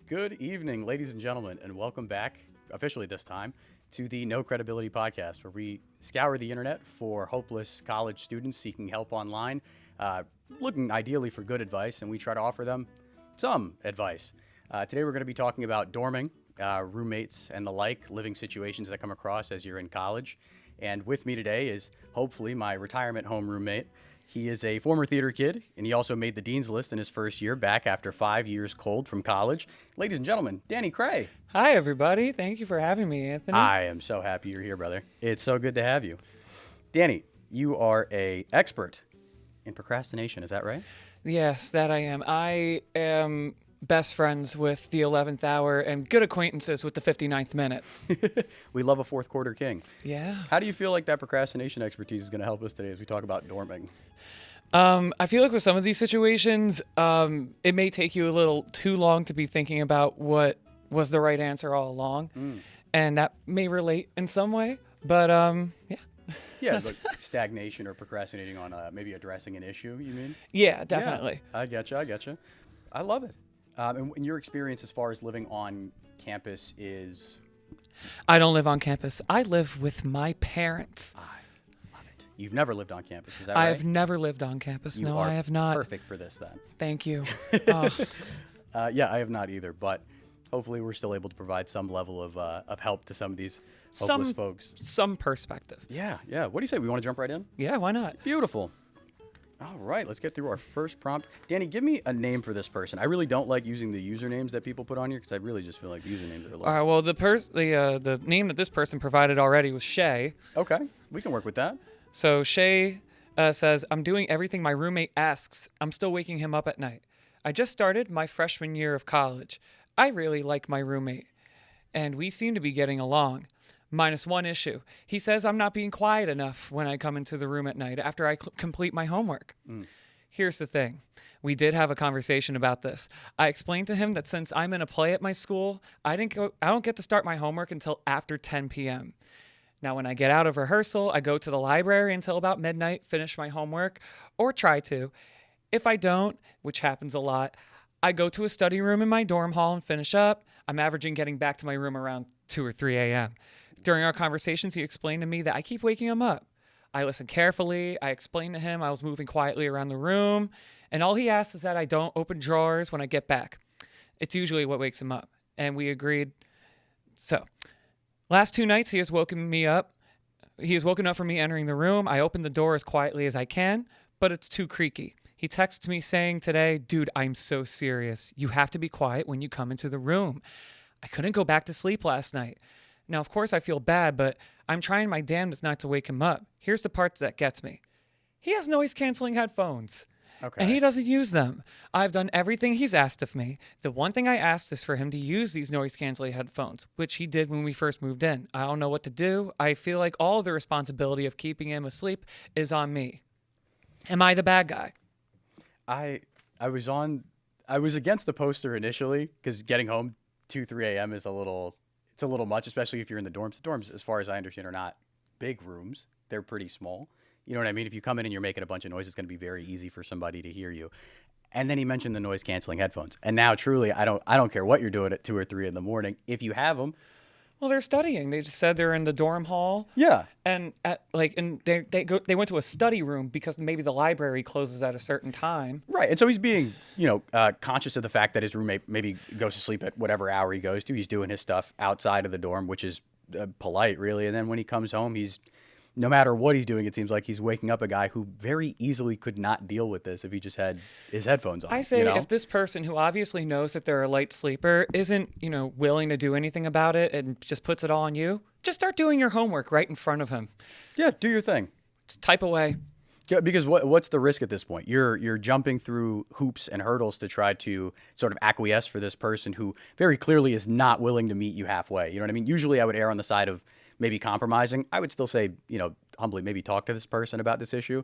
Good evening, ladies and gentlemen, and welcome back, officially this time, to the No Credibility Podcast, where we scour the internet for hopeless college students seeking help online, looking ideally for good advice, and we try to offer them some advice. Today we're going to be talking about dorming, roommates, and the like, living situations that come across as you're in college. And with me today is hopefully my retirement home roommate. He is a former theater kid, and he also made the Dean's List in his first year back after 5 years cold from college. Ladies and gentlemen, Danny Cray. Hi, everybody. Thank you for having me, Anthony. I am so happy you're here, brother. It's so good to have you. Danny, you are an expert in procrastination. Is that right? Yes, that I am. I am best friends with the 11th hour and good acquaintances with the 59th minute. We love a fourth quarter king. Yeah. How do you feel like that procrastination expertise is going to help us today as we talk about dorming? I feel like with some of these situations, it may take you a little too long to be thinking about what was the right answer all along. And that may relate in some way, but yeah. Yeah, like stagnation or procrastinating on maybe addressing an issue, you mean? Yeah, definitely. Yeah, I getcha. I love it. And your experience as far as living on campus is? I don't live on campus. I live with my parents. I love it. You've never lived on campus, is that right? I've never lived on campus. You No, are I have not. Perfect for this then. Thank you. Oh, Yeah, I have not either, but hopefully we're still able to provide some level of help to some of these hopeless folks. some perspective. Yeah. What do you say? We want to jump right in? Yeah, why not? Beautiful. All right, let's get through our first prompt. Danny, give me a name for this person. I really don't like using the usernames that people put on here because I really just feel like usernames are a little... All right. Well, the name that this person provided already was Shay. Okay, we can work with that. So Shay says, "I'm doing everything my roommate asks. I'm still waking him up at night. I just started my freshman year of college. I really like my roommate, and we seem to be getting along. Minus one issue. He says I'm not being quiet enough when I come into the room at night after I complete my homework. Here's the thing. We did have a conversation about this. I explained to him that since I'm in a play at my school, I don't get to start my homework until after 10 p.m. Now, when I get out of rehearsal, I go to the library until about midnight, finish my homework, or try to. If I don't, which happens a lot, I go to a study room in my dorm hall and finish up. I'm averaging getting back to my room around 2 or 3 a.m. During our conversations, he explained to me that I keep waking him up. I listened carefully. I explained to him I was moving quietly around the room, and all he asks is that I don't open drawers when I get back. It's usually what wakes him up, and we agreed. So, last 2 nights, he has woken me up. He has woken up from me entering the room. I open the door as quietly as I can, but it's too creaky. He texts me saying today, "Dude, I'm so serious. You have to be quiet when you come into the room. I couldn't go back to sleep last night." Now, of course, I feel bad, but I'm trying my damnedest not to wake him up. Here's the part that gets me. He has noise-canceling headphones, and he doesn't use them. I've done everything he's asked of me. The one thing I asked is for him to use these noise-canceling headphones, which he did when we first moved in. I don't know what to do. I feel like all of the responsibility of keeping him asleep is on me. Am I the bad guy? I was against the poster initially because getting home 2, 3 a.m. is a little much, especially if you're in the dorms. The dorms, as far as I understand, are not big rooms. They're pretty small. You know what I mean? If you come in and you're making a bunch of noise, it's going to be very easy for somebody to hear you. And then he mentioned the noise canceling headphones. And now truly, I don't care what you're doing at 2 or 3 in the morning. If you have them, Well, they're studying. They just said they're in the dorm hall. yeah. And they went to a study room because maybe the library closes at a certain time. Right. And so he's being, conscious of the fact that his roommate maybe goes to sleep at whatever hour he goes to. He's doing his stuff outside of the dorm, which is polite, really. And then when he comes home, no matter what he's doing, it seems like he's waking up a guy who very easily could not deal with this if he just had his headphones on. I say if this person who obviously knows that they're a light sleeper isn't, willing to do anything about it and just puts it all on you, just start doing your homework right in front of him. Yeah, do your thing. Just type away. Yeah, because what's the risk at this point? You're jumping through hoops and hurdles to try to sort of acquiesce for this person who very clearly is not willing to meet you halfway. You know what I mean? Usually I would err on the side of maybe compromising. I would still say, humbly, maybe talk to this person about this issue,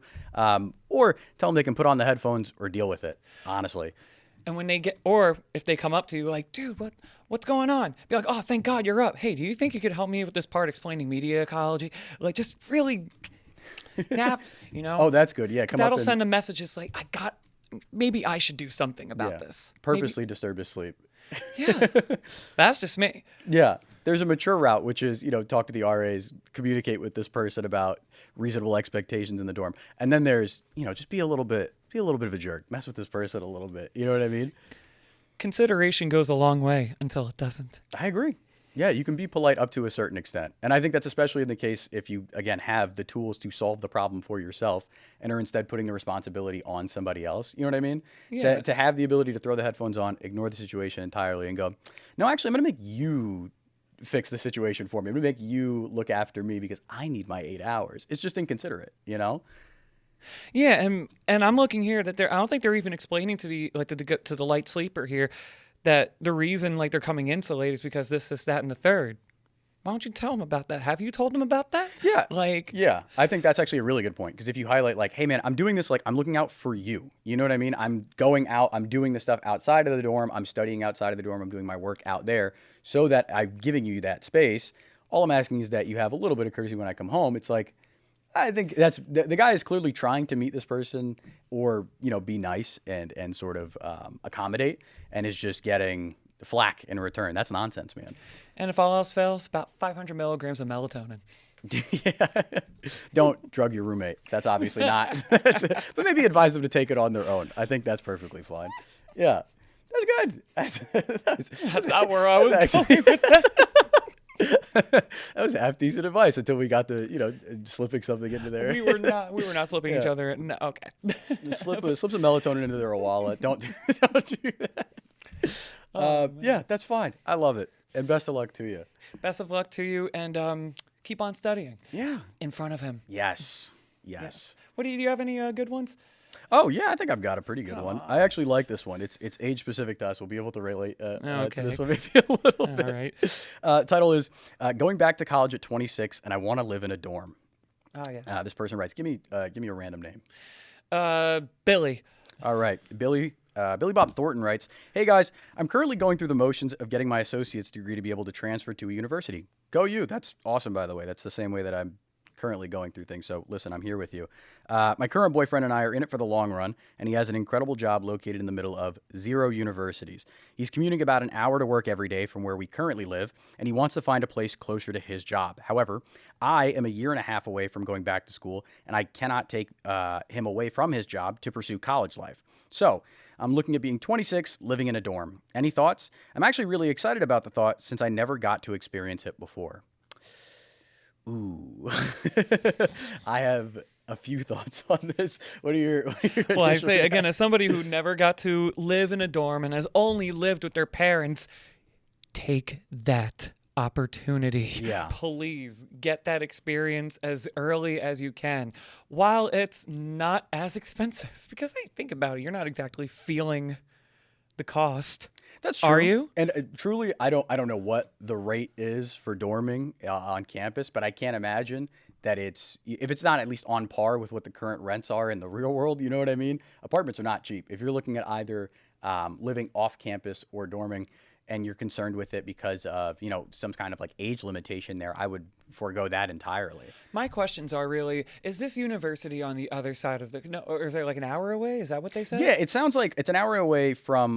or tell them they can put on the headphones or deal with it, honestly. And when or if they come up to you like, "Dude, what's going on?" Be like, "Oh, thank God you're up. Hey, do you think you could help me with this part explaining media ecology?" Like, just really nap, Oh, that's good. Yeah, that'll send a message. It's like, maybe I should do something about this. Purposely disturb his sleep. Yeah, that's just me. Yeah. There's a mature route, which is, talk to the RAs, communicate with this person about reasonable expectations in the dorm. And then there's, just be a little bit of a jerk. Mess with this person a little bit. You know what I mean? Consideration goes a long way until it doesn't. I agree. Yeah, you can be polite up to a certain extent. And I think that's especially in the case if you, again, have the tools to solve the problem for yourself and are instead putting the responsibility on somebody else. You know what I mean? Yeah. To have the ability to throw the headphones on, ignore the situation entirely and go, no, actually, I'm going to make you fix the situation for me. I'm going to make you look after me because I need my 8 hours. It's just inconsiderate, Yeah, and I'm looking here that I don't think they're even explaining to the light sleeper here that the reason they're coming in so late is because this, that, and the third. Why don't you tell them about that? Have you told them about that? Yeah. Yeah, I think that's actually a really good point because if you highlight hey man, I'm doing this, I'm looking out for you. You know what I mean? I'm going out, I'm doing the stuff outside of the dorm, I'm studying outside of the dorm, I'm doing my work out there so that I'm giving you that space. All I'm asking is that you have a little bit of courtesy when I come home. It's I think that's the guy is clearly trying to meet this person or, be nice and sort of accommodate and is just getting flack in return. That's nonsense, man. And if all else fails, about 500 milligrams of melatonin. Yeah. Don't drug your roommate. That's obviously not. But maybe advise them to take it on their own. I think that's perfectly fine. Yeah. That's good. That's not where I was actually, going with that. That was half decent advice until we got to, slipping something into there. We were not slipping each other. No, okay. Slip some melatonin into their wallet. Don't do that. Yeah, that's fine. I love it. And best of luck to you. Best of luck to you, and keep on studying. Yeah. In front of him. Yes. What do you have any good ones? Oh yeah, I think I've got a pretty good one. I actually like this one. It's age specific to us. We'll be able to relate to this one maybe a little bit. All right. Title is going back to college at 26 and I want to live in a dorm. Oh yes. This person writes, give me a random name. Billy. All right, Billy Bob Thornton writes, hey guys, I'm currently going through the motions of getting my associate's degree to be able to transfer to a university. Go you. That's awesome, by the way. That's the same way that I'm currently going through things. So listen, I'm here with you. My current boyfriend and I are in it for the long run, and he has an incredible job located in the middle of 0 universities. He's commuting about an hour to work every day from where we currently live, and he wants to find a place closer to his job. However, I am a year and a half away from going back to school, and I cannot take him away from his job to pursue college life. So I'm looking at being 26, living in a dorm. Any thoughts? I'm actually really excited about the thought since I never got to experience it before. Ooh, I have a few thoughts on this. What are your Well, I say again, as somebody who never got to live in a dorm and has only lived with their parents, take that opportunity. Yeah. Please get that experience as early as you can while it's not as expensive. Because hey, think about it, you're not exactly feeling the cost. That's true. Are you? And truly, I don't know what the rate is for dorming on campus, but I can't imagine that if it's not at least on par with what the current rents are in the real world. You know what I mean? Apartments are not cheap. If you're looking at either living off campus or dorming, and you're concerned with it because of some kind of age limitation there, I would forego that entirely. My questions are really: is this university on the other side of or is it an hour away? Is that what they said? Yeah, it sounds like it's an hour away from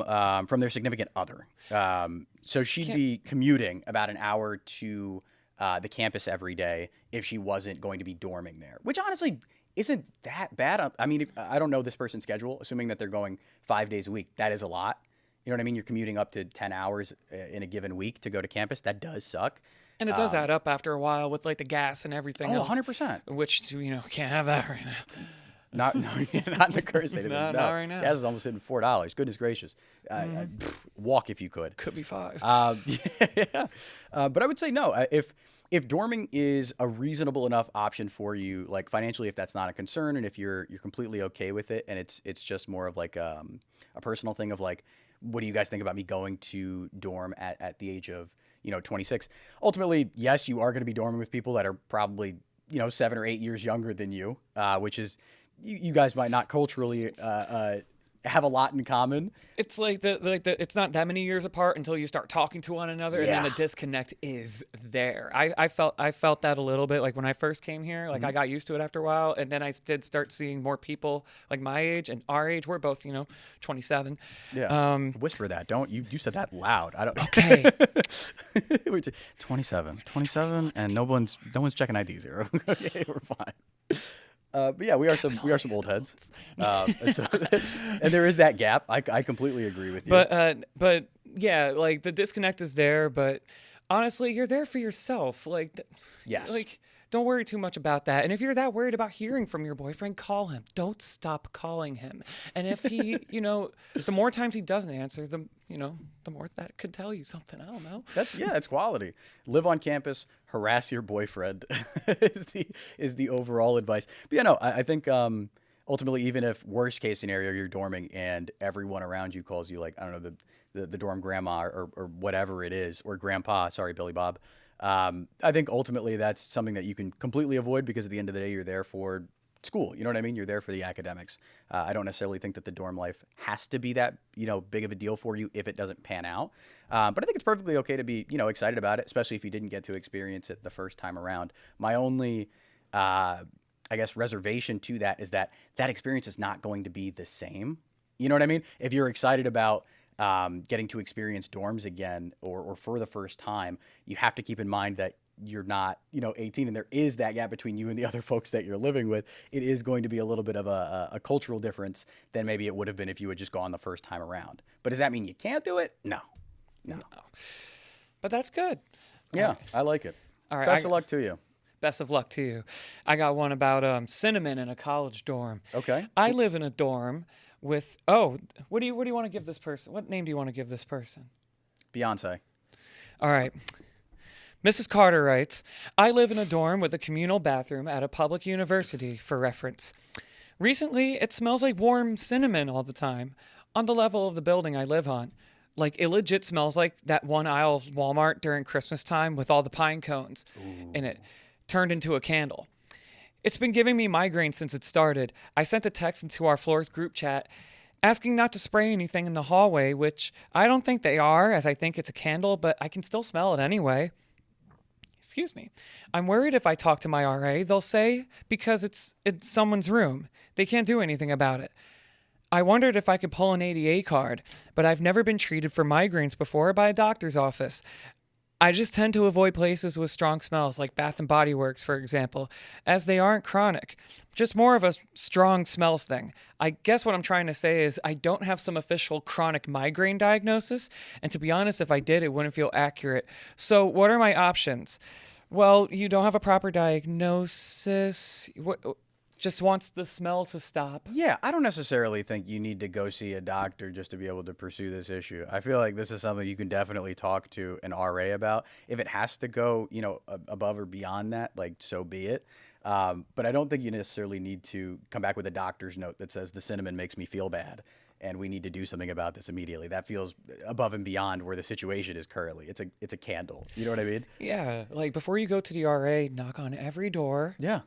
their significant other. So she'd be commuting about an hour to the campus every day if she wasn't going to be dorming there, which honestly isn't that bad. I mean, I don't know this person's schedule, assuming that they're going 5 days a week. That is a lot. You know what I mean? You're commuting up to 10 hours in a given week to go to campus. That does suck. And it does add up after a while with the gas and everything else. 100%. Which, can't have that right now. Not in the current state of things. Not right now. Gas is almost hitting $4. Goodness gracious. Walk if you could. Could be $5. Yeah. But I would say no. If dorming is a reasonable enough option for you, financially, if that's not a concern, and if you're completely okay with it, and it's just more of a personal thing of what do you guys think about me going to dorm at the age of 26? Ultimately, yes, you are going to be dorming with people that are probably 7 or 8 years younger than you, which is you guys might not culturally have a lot in common. It's like it's not that many years apart until you start talking to one another, and then Yeah. the disconnect is there. I felt that a little bit like when I first came here. Like I got used to it after a while, and then I did start seeing more people like my age and our age. We're both 27. Yeah. Whisper that. Don't you said that loud. I don't. Okay. 27, and no one's checking IDs here. Okay, we're fine. But yeah, we are some old heads, and there is that gap. I completely agree with you. But yeah, like the disconnect is there. But honestly, you're there for yourself. Yes. Like don't worry too much about that. And if you're that worried about hearing from your boyfriend, call him. Don't stop calling him. And if he, the more times he doesn't answer, the more that could tell you something. I don't know. That's quality. Live on campus, harass your boyfriend is the overall advice. But I think ultimately, even if worst case scenario you're dorming and everyone around you calls you like, I don't know, the dorm grandma or whatever it is, or grandpa, sorry, Billy Bob. I think ultimately that's something that you can completely avoid, because at the end of the day, you're there for school. You know what I mean? You're there for the academics. I don't necessarily think that the dorm life has to be that, big of a deal for you if it doesn't pan out. But I think it's perfectly okay to be, excited about it, especially if you didn't get to experience it the first time around. My only, I guess, reservation to that is that experience is not going to be the same. You know what I mean? If you're excited about getting to experience dorms again or for the first time, you have to keep in mind that you're not, 18, and there is that gap between you and the other folks that you're living with. It is going to be a little bit of a cultural difference than maybe it would have been if you had just gone the first time around. But does that mean you can't do it? No. But that's good. Yeah, I like it. All right. Best of luck to you. Best of luck to you. I got one about cinnamon in a college dorm. Okay. I live in a dorm with what do you want to give this person? What name do you want to give this person? Beyonce. All right. Mrs. Carter writes, I live in a dorm with a communal bathroom at a public university, for reference. Recently, it smells like warm cinnamon all the time on the level of the building I live on. Like, it legit smells like that one aisle of Walmart during Christmas time with all the pine cones in it, turned into a candle. It's been giving me migraines since it started. I sent a text into our floor's group chat asking not to spray anything in the hallway, which I don't think they are, as I think it's a candle, but I can still smell it anyway. Excuse me. I'm worried if I talk to my RA, they'll say because it's someone's room. They can't do anything about it. I wondered if I could pull an ADA card, but I've never been treated for migraines before by a doctor's office. I just tend to avoid places with strong smells, like Bath & Body Works, for example, as they aren't chronic. Just more of a strong smells thing. I guess what I'm trying to say is I don't have some official chronic migraine diagnosis, and to be honest, if I did, it wouldn't feel accurate. So what are my options? Well, you don't have a proper diagnosis. Just wants the smell to stop. Yeah, I don't necessarily think you need to go see a doctor just to be able to pursue this issue. I feel like this is something you can definitely talk to an RA about. If it has to go, above or beyond that, like, so be it. But I don't think you necessarily need to come back with a doctor's note that says the cinnamon makes me feel bad and we need to do something about this immediately. That feels above and beyond where the situation is currently. It's a candle. You know what I mean? Yeah, like before you go to the RA, knock on every door. Yeah.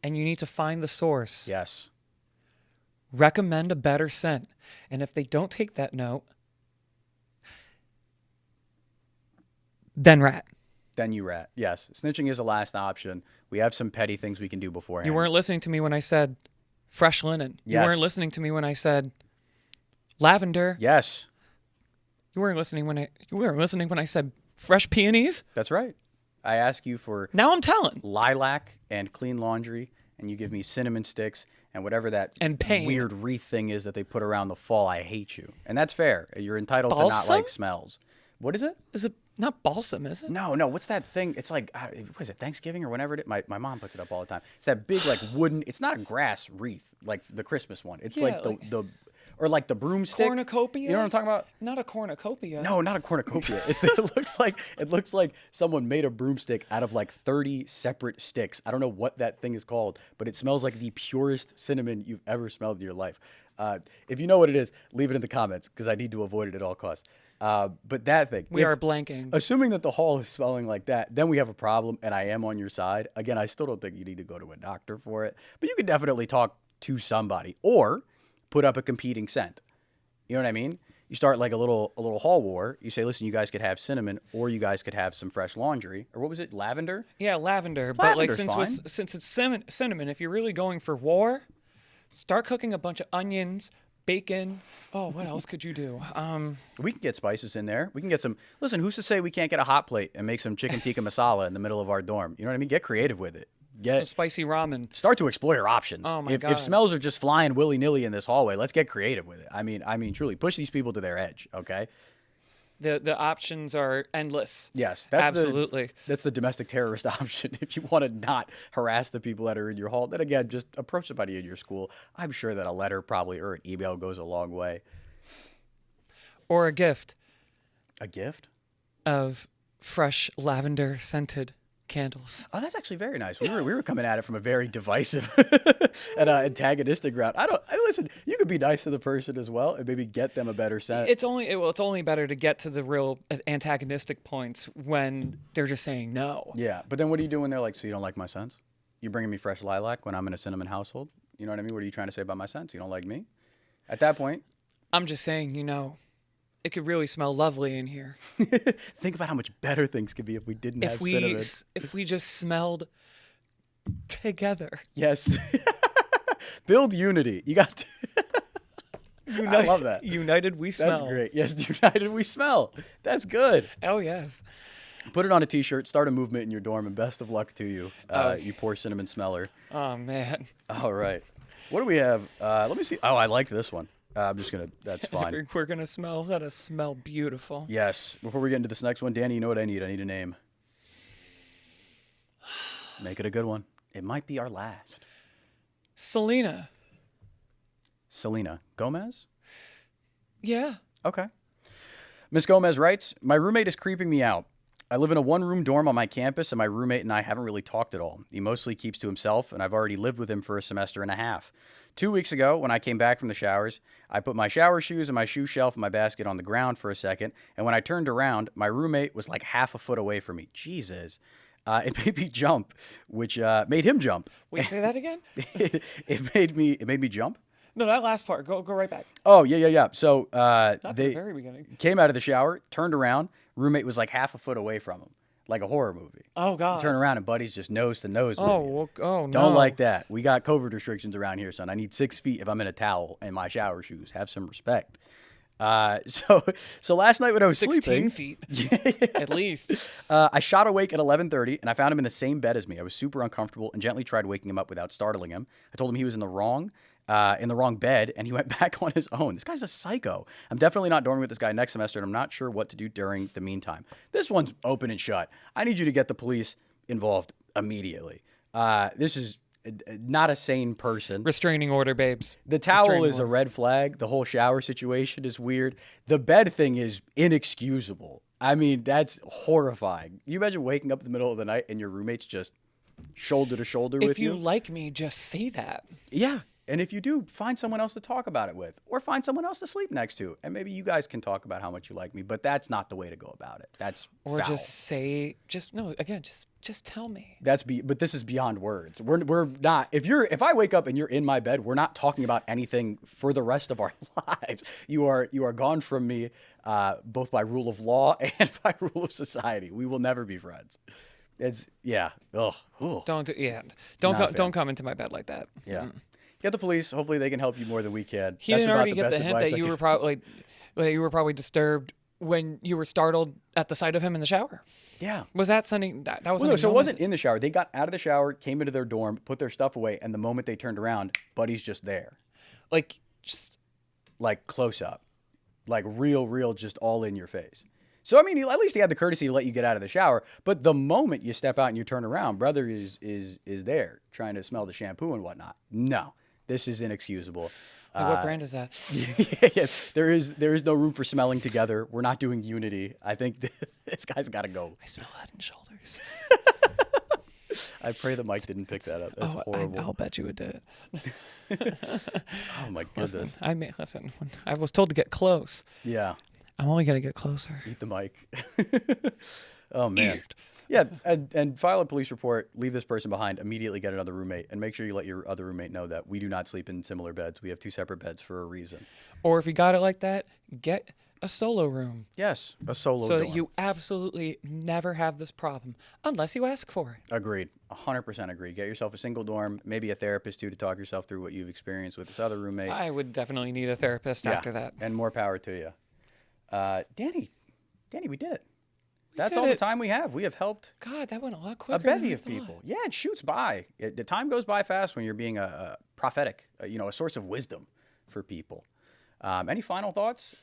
And you need to find the source. Yes. Recommend a better scent. And if they don't take that note, then rat. Then you rat. Yes. Snitching is a last option. We have some petty things we can do beforehand. You weren't listening to me when I said fresh linen. Yes. You weren't listening to me when I said lavender. Yes. You weren't listening when I said fresh peonies. That's right. I ask you for now I'm telling lilac and clean laundry, and you give me cinnamon sticks and whatever that and pain. Weird wreath thing is that they put around the fall. I hate you, and that's fair. You're entitled balsam? to not like smells. What is it? Is it not balsam? Is it? No. What's that thing? It's like what is it? Thanksgiving or whenever it is? My mom puts it up all the time. It's that big like wooden. It's not a grass wreath like the Christmas one. It's like the or like the broomstick. Cornucopia? You know what I'm talking about? Not a cornucopia. No, not a cornucopia. It looks like someone made a broomstick out of like 30 separate sticks. I don't know what that thing is called, but it smells like the purest cinnamon you've ever smelled in your life. If you know what it is, leave it in the comments because I need to avoid it at all costs. But that thing. We are blanking. Assuming that the hall is smelling like that, then we have a problem, and I am on your side. Again, I still don't think you need to go to a doctor for it, but you can definitely talk to somebody or put up a competing scent. You know what I mean? You start like a little hall war. You say, listen, you guys could have cinnamon, or you guys could have some fresh laundry, or what was it, lavender? Yeah, lavender. But like Lavender's since it's cinnamon, if you're really going for war, start cooking a bunch of onions, bacon. Oh, what else could you do? We can get spices in there. We can get some. Listen, who's to say we can't get a hot plate and make some chicken tikka masala in the middle of our dorm? You know what I mean? Get creative with it. Some spicy ramen. Start to explore your options. Oh my if God. smells are just flying willy nilly in this hallway, let's get creative with it. I mean, truly push these people to their edge. Okay. The options are endless. Yes, Absolutely. That's the domestic terrorist option. If you want to not harass the people that are in your hall, then again, just approach somebody in your school. I'm sure that a letter probably or an email goes a long way. Or a gift A gift? of fresh lavender scented candles. Oh, that's actually very nice. We were coming at it from a very divisive and antagonistic route. Listen. You could be nice to the person as well, and maybe get them a better scent. It's only better to get to the real antagonistic points when they're just saying no. Yeah, but then what are you doing there? Like, so you don't like my scents? You bringing me fresh lilac when I'm in a cinnamon household? You know what I mean? What are you trying to say about my scents? You don't like me? At that point, I'm just saying, it could really smell lovely in here think about how much better things could be if we didn't have cinnamon. if we just smelled together. Yes. Build unity. You got to. I love that. United we smell. That's great. Yes, united we smell. That's good. Oh yes. Put it on a t-shirt, start a movement in your dorm, and best of luck to you, you poor cinnamon smeller. Oh man. All right. What do we have? Let me see. Oh, I like this one. I'm just going to, that's fine. We're gonna let us smell beautiful. Yes. Before we get into this next one, Danny, you know what I need? I need a name. Make it a good one. It might be our last. Selena. Selena Gomez? Yeah. Okay. Miss Gomez writes, my roommate is creeping me out. I live in a one-room dorm on my campus, and my roommate and I haven't really talked at all. He mostly keeps to himself, and I've already lived with him for a semester and a half. 2 weeks ago, when I came back from the showers, I put my shower shoes and my shoe shelf and my basket on the ground for a second, and when I turned around, my roommate was like half a foot away from me. Jesus. It made me jump, which made him jump. Wait, say that again? It made me jump. No, that last part. Go right back. Oh, yeah. So Not to they the very beginning. came out of the shower, turned around, roommate was like half a foot away from him, like a horror movie. Oh God. Turn around and buddy's just nose to nose with you. No. Don't like that. We got COVID restrictions around here, son. I need 6 feet if I'm in a towel and my shower shoes. Have some respect. So last night when I was 16 sleeping, feet. At least. I shot awake at 11:30 and I found him in the same bed as me. I was super uncomfortable and gently tried waking him up without startling him. I told him he was in the wrong bed, and he went back on his own. This guy's a psycho. I'm definitely not dorming with this guy next semester, and I'm not sure what to do during the meantime. This one's open and shut. I need you to get the police involved immediately. This is not a sane person. Restraining order, babes. The towel Restraining is a order. red flag. The whole shower situation is weird. The bed thing is inexcusable. I mean, that's horrifying. You imagine waking up in the middle of the night and your roommate's just shoulder to shoulder with If you like me, just say that. Yeah. And if you do, find someone else to talk about it with, or find someone else to sleep next to. And maybe you guys can talk about how much you like me, but that's not the way to go about it. That's Or foul. just tell me. But this is beyond words. We're not, if I wake up and you're in my bed, we're not talking about anything for the rest of our lives. You are gone from me, both by rule of law and by rule of society. We will never be friends. It's, yeah. Ugh. Ooh. Don't Not a fan. don't come into my bed like that. Yeah. Get the police. Hopefully they can help you more than we can. He That's didn't about already get best the hint advice that I you could- were probably disturbed when you were startled at the sight of him in the shower. Yeah. Was that something that was? Well, no, something so it Gomez- wasn't in the shower. They got out of the shower, came into their dorm, put their stuff away, and the moment they turned around, Buddy's just there. like just Like close up. Like real, just all in your face. So, I mean, at least he had the courtesy to let you get out of the shower. But the moment you step out and you turn around, brother is there trying to smell the shampoo and whatnot. No, this is inexcusable. like, what brand is that? Yes, there is no room for smelling together. We're not doing unity. I think this guy's got to go. I smell Head and Shoulders. I pray the mic didn't pick that up. That's horrible. I'll bet you it did. Oh my goodness. Listen. I was told to get close. Yeah. I'm only gonna get closer. Eat the mic. Oh man. Yeah, and file a police report, leave this person behind, immediately get another roommate, and make sure you let your other roommate know that we do not sleep in similar beds. We have 2 separate beds for a reason. Or if you got it like that, get a solo room Yes, a solo so dorm. that you absolutely never have this problem unless you ask for it. Agreed. 100% agree. Get yourself a single dorm, maybe a therapist too, to talk yourself through what you've experienced with this other roommate. I would definitely need a therapist after that. And more power to you. Danny, we did it. That's did all the it. time we have. We have helped God, that went a lot a quicker than bevy I of thought. people. Yeah, it shoots by. The time goes by fast when you're being a prophetic, a source of wisdom for people. Any final thoughts?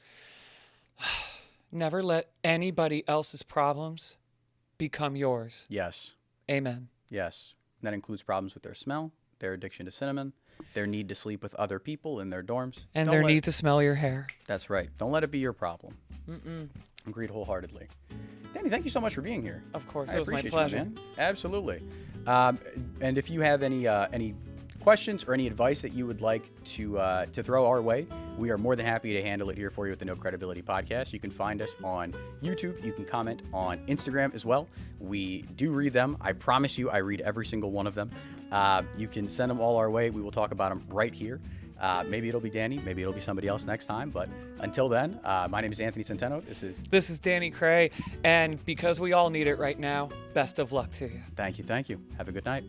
Never let anybody else's problems become yours. Yes. Amen. Yes. And that includes problems with their smell, their addiction to cinnamon, their need to sleep with other people in their dorms. And Don't their let- need to smell your hair. That's right. Don't let it be your problem. Agreed wholeheartedly. Danny, thank you so much for being here. Of course, I it was my appreciate pleasure. you, man. Absolutely. And if you have any questions or any advice that you would like to throw our way, we are more than happy to handle it here for you at the No Credibility Podcast. You can find us on YouTube. You can comment on Instagram as well. We do read them. I promise you, I read every single one of them. You can send them all our way. We will talk about them right here. Maybe it'll be Danny. Maybe it'll be somebody else next time. But until then, my name is Anthony Centeno. This is Danny Cray, and because we all need it right now, best of luck to you. Thank you. Have a good night.